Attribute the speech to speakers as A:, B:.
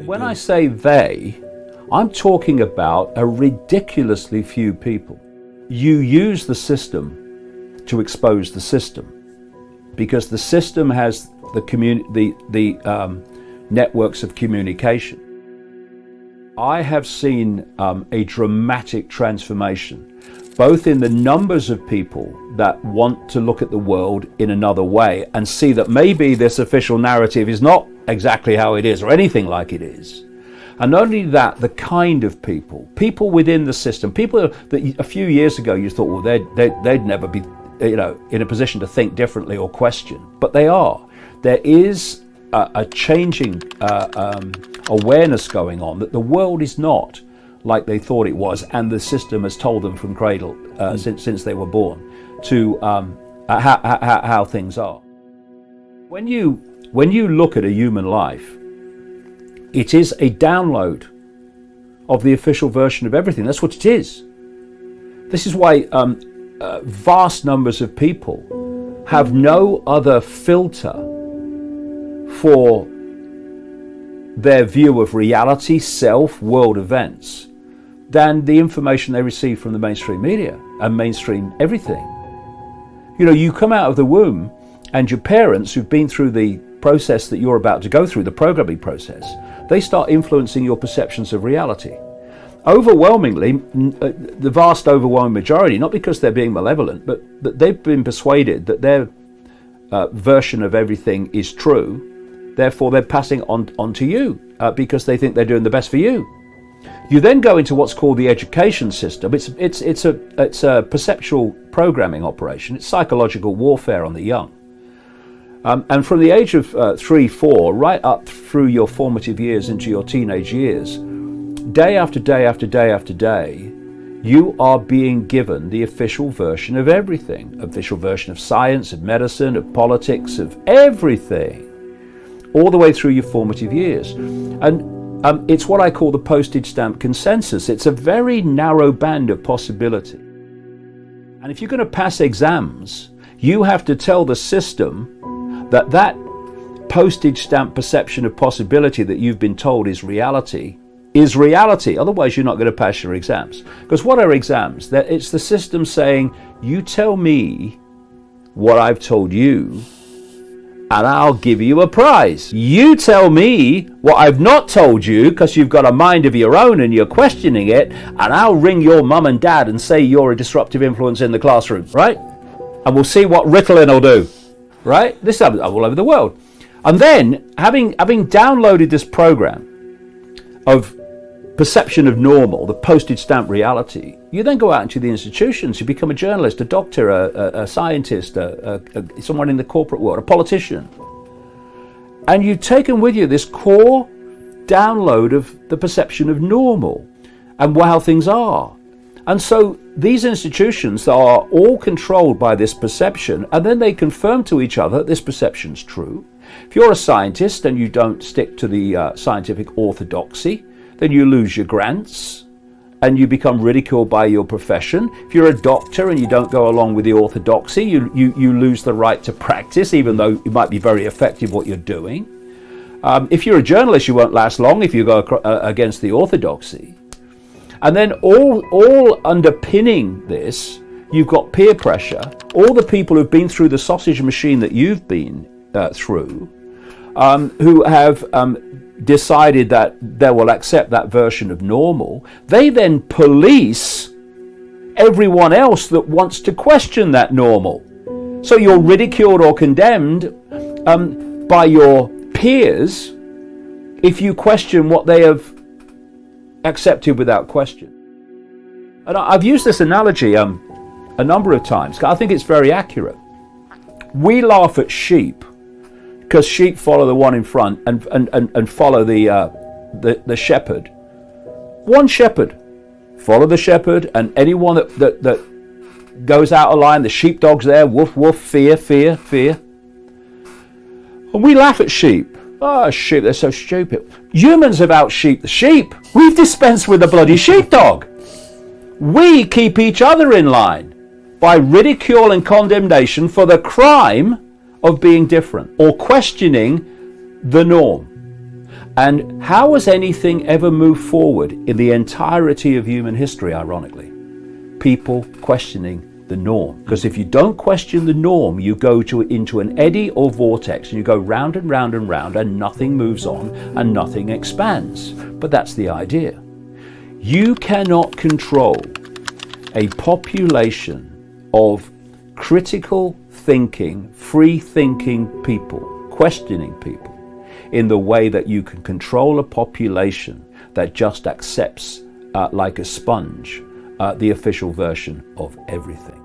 A: When I say they, I'm talking about a ridiculously few people. You use the system to expose the system, because the system has the networks of communication. I have seen a dramatic transformation, both in the numbers of people that want to look at the world in another way and see that maybe this official narrative is not exactly how it is or anything like it is. And not only that, the kind of people within the system, people that a few years ago you thought, well, they'd never be, in a position to think differently or question, but they are. There is a changing awareness going on that the world is not like they thought it was, and the system has told them from cradle since they were born to how things are. When you look at a human life, it is a download of the official version of everything. That's what it is. This is why vast numbers of people have no other filter for their view of reality, self, world events than the information they receive from the mainstream media and mainstream everything. You come out of the womb and your parents who've been through the process that you're about to go through, the programming process, they start influencing your perceptions of reality. Overwhelmingly, the vast overwhelming majority, not because they're being malevolent, but that they've been persuaded that their version of everything is true. Therefore, they're passing on to you because they think they're doing the best for you. You then go into what's called the education system. It's a perceptual programming operation. It's psychological warfare on the young. And from the age of 3, 4, right up through your formative years into your teenage years, day after day after day after day, you are being given the official version of everything. Official version of science, of medicine, of politics, of everything, all the way through your formative years. And it's what I call the postage stamp consensus. It's a very narrow band of possibility. And if you're going to pass exams, you have to tell the system that postage stamp perception of possibility that you've been told is reality. Otherwise, you're not going to pass your exams. Because what are exams? It's the system saying, you tell me what I've told you, and I'll give you a prize. You tell me what I've not told you, because you've got a mind of your own and you're questioning it, and I'll ring your mum and dad and say you're a disruptive influence in the classroom, right? And we'll see what Ritalin will do, right? This happens all over the world. And then, having downloaded this program of perception of normal, the postage stamp reality, you then go out into the institutions. You become a journalist, a doctor, a scientist, someone in the corporate world, a politician. And you've taken with you this core download of the perception of normal and how things are. And so these institutions are all controlled by this perception, and then they confirm to each other that this perception's true. If you're a scientist and you don't stick to the scientific orthodoxy, then you lose your grants and you become ridiculed by your profession. If you're a doctor and you don't go along with the orthodoxy, you lose the right to practice, even though it might be very effective what you're doing. If you're a journalist, you won't last long if you go against the orthodoxy. And then all underpinning this, you've got peer pressure. All the people who've been through the sausage machine that you've been through, who have decided that they will accept that version of normal, they then police everyone else that wants to question that normal. So you're ridiculed or condemned by your peers if you question what they have accepted without question. And I've used this analogy a number of times. I think it's very accurate. We laugh at sheep because sheep follow the one in front and follow the shepherd. One shepherd. Follow the shepherd, and anyone that goes out of line, the sheepdog's there, woof, woof, fear, fear, fear. And we laugh at sheep. Oh, sheep, they're so stupid. Humans have out-sheeped the sheep. We've dispensed with the bloody sheepdog. We keep each other in line by ridicule and condemnation for the crime of being different or questioning the norm. And how has anything ever moved forward in the entirety of human history, ironically? People questioning the norm. Because if you don't question the norm, you go into an eddy or vortex, and you go round and round and round, and nothing moves on and nothing expands. But that's the idea. You cannot control a population of critical thinking, free thinking people, questioning people, in the way that you can control a population that just accepts, like a sponge, the official version of everything.